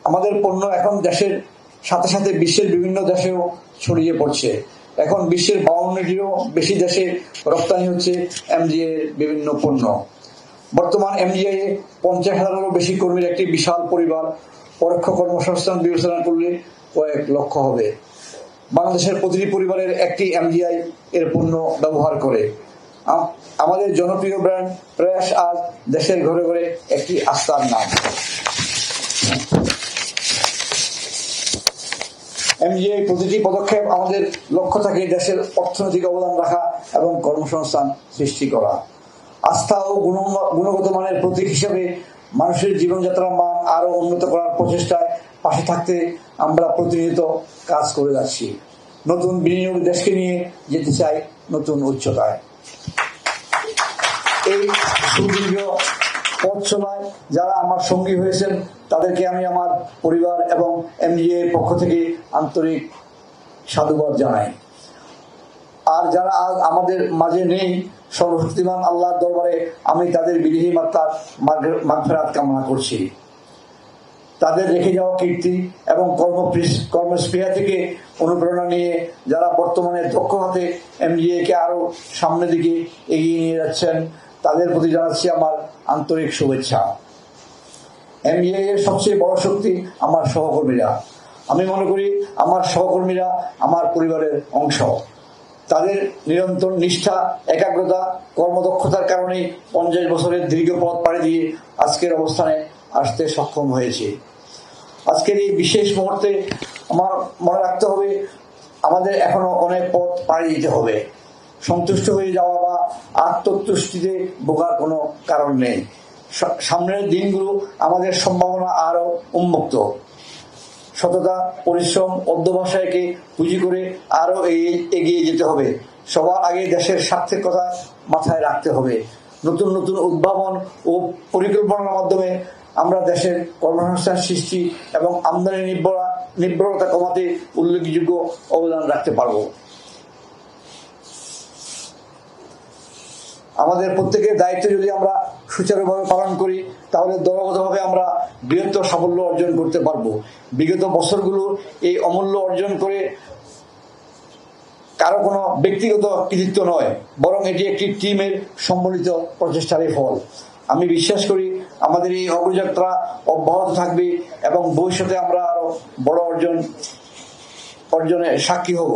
আমাদের পণ্য এখন দেশের সাথে সাথে বিশ্বের বিভিন্ন দেশেও ছড়িয়ে পড়ছে। এখন বিশ্বের 52টিরও বেশি দেশে রপ্তানি হচ্ছে এমজিআই এর বিভিন্ন পণ্য। বর্তমান এমজিআই এ 50,000-এরও বেশি কর্মীর একটি বিশাল পরিবার। পরোক্ষ কর্মসংস্থান বিবেচনা করলে কয়েক লক্ষ হবে। বাংলাদেশের প্রতিটি পরিবারের একটি এমজিআই এর পণ্য ব্যবহার করে। আমাদের জনপ্রিয় ব্র্যান্ড প্রয়াস আজ দেশের ঘরে ঘরে একটি আস্থার নাম। এমজিআই প্রতিটি পদক্ষেপ আমাদের লক্ষ্য থাকে দেশের অর্থনৈতিক অবদান রাখা এবং কর্মসংস্থান সৃষ্টি করা। আস্থা ও গুণগত মানের প্রতীক হিসেবে মানুষের জীবনযাত্রার মান আরো উন্নত করার প্রচেষ্টায় পাশে থাকতে আমরা প্রতিনিয়ত কাজ করে যাচ্ছি। নতুন বিনিয়োগ দেশকে নিয়ে যেতে চাই নতুন উচ্চতায়। এই সুদীর্ঘ পথ চলায় যারা আমার সঙ্গী হয়েছেন তাদেরকে আমি আমার পরিবার এবং এমজিআই এর পক্ষ থেকে আন্তরিক সাধুবাদ জানাই। আর যারা আজ আমাদের মাঝে নেই, সর্বশক্তিমান আল্লাহর দরবারে আমি তাদের বিদেহী মাত্রার মাগফিরাত কামনা করছি। তাদের রেখে যাওয়া কীর্তি এবং কর্মস্পৃহা থেকে অনুপ্রেরণা নিয়ে যারা বর্তমানে দক্ষ হাতে এমজিআই কে আরো সামনের দিকে এগিয়ে নিয়ে যাচ্ছেন তাদের প্রতি জানাচ্ছি আমার আন্তরিক শুভেচ্ছা। এমজিআই এর সবচেয়ে বড় শক্তি আমার সহকর্মীরা। আমি মনে করি আমার সহকর্মীরা আমার পরিবারের অংশ। তাদের নিরন্তর নিষ্ঠা, একাগ্রতা, কর্মদক্ষতার কারণেই 50 বছরের দীর্ঘ পথ পাড়ি দিয়ে আজকের অবস্থানে আসতে সক্ষম হয়েছে। আজকের এই বিশেষ মুহূর্তে আমার মনে রাখতে হবে আমাদের এখনো অনেক পথ পাড়ি দিতে হবে। সন্তুষ্ট হয়ে যাওয়া বা আত্মতুষ্টিতে ভোগার কোনো কারণ নেই। সামনের দিনগুলো আমাদের সম্ভাবনা আরো উন্মুক্ত। সততা, পরিশ্রম, অধ্যবসায়কে পুঁজি করে আরো এগিয়ে যেতে হবে। সবার আগে দেশের স্বার্থের কথা মাথায় রাখতে হবে। নতুন নতুন উদ্ভাবন ও পরিকল্পনার মাধ্যমে আমরা দেশের কর্মসংস্থান সৃষ্টি এবং আমদানি নির্ভরতা কমাতে উল্লেখযোগ্য অবদান রাখতে পারব। আমাদের প্রত্যেকের দায়িত্ব যদি আমরা সুচারুভাবে পালন করি তাহলে দলগতভাবে আমরা বৃহত্তর সাফল্য অর্জন করতে পারবো। বিগত বছরগুলো এই অমূল্য অর্জন করে কারো কোনো ব্যক্তিগত কৃতিত্ব নয়, বরং এটি একটি টিমের সম্মিলিত প্রচেষ্টারই ফল। আমি বিশ্বাস করি আমাদের এই অগ্রযাত্রা অব্যাহত থাকবে এবং ভবিষ্যতে আমরা আরো বড় অর্জনের সাক্ষী হব।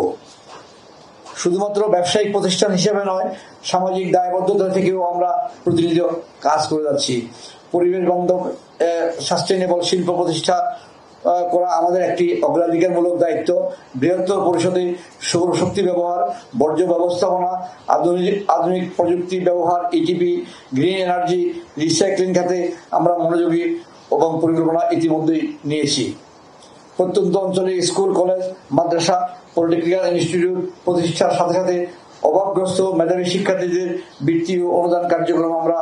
শুধুমাত্র ব্যবসায়িক প্রতিষ্ঠান হিসেবে নয়, সামাজিক দায়বদ্ধতা থেকেও আমরা প্রতিনিয়ত কাজ করে যাচ্ছি। পরিবেশ বান্ধব সাস্টেনেবল শিল্প প্রতিষ্ঠা করা আমাদের একটি অগ্রাধিকারমূলক দায়িত্ব। বৃহত্তর পরিষদে সৌরশক্তি ব্যবহার, বর্জ্য ব্যবস্থাপনা, আধুনিক প্রযুক্তি ব্যবহার, ইটিপি, গ্রিন এনার্জি, রিসাইক্লিং খাতে আমরা মনোযোগী এবং পরিকল্পনা ইতিমধ্যেই নিয়েছি। প্রত্যন্ত অঞ্চলে স্কুল, কলেজ, মাদ্রাসা, পলিটেকনিক্যাল ইনস্টিটিউট প্রতিষ্ঠার সাথে সাথে অভাবগ্রস্ত মেধাবী শিক্ষার্থীদের বৃত্তি ও অনুদান কার্যক্রম আমরা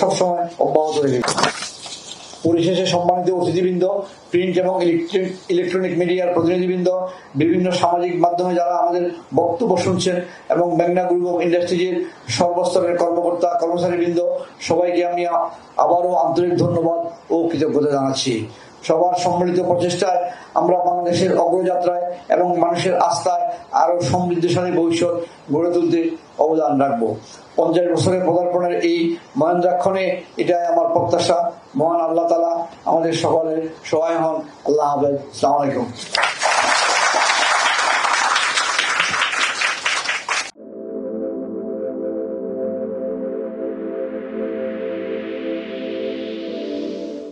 সবসময় অব্যাহত রেখেছি। পরিশেষে সম্মানিত অতিথিবৃন্দ, প্রিন্ট এবং ইলেকট্রনিক মিডিয়ার প্রতিনিধিবৃন্দ, বিভিন্ন সামাজিক মাধ্যমে যারা আমাদের বক্তব্য শুনছেন এবং মেঘনা গ্রুপ অফ ইন্ডাস্ট্রিজের সর্বস্তরের কর্মকর্তা কর্মচারীবৃন্দ, সবাইকে আমি আবারও আন্তরিক ধন্যবাদ ও কৃতজ্ঞতা জানাচ্ছি। সবার সম্মিলিত প্রচেষ্টায় আমরা বাংলাদেশের অগ্রযাত্রায় এবং মানুষের আস্থায় আরো সমৃদ্ধশালী ভবিষ্যৎ গড়ে তুলতে অবদান রাখবো। 50 বছরের পদার্পণের এই মহেন্দ্রাক্ষণে এটাই আমার প্রত্যাশা। মহান আল্লাহ তাআলা আমাদের সকলের সহায় হন। আল্লাহ হাফেজ। আসসালামু আলাইকুম।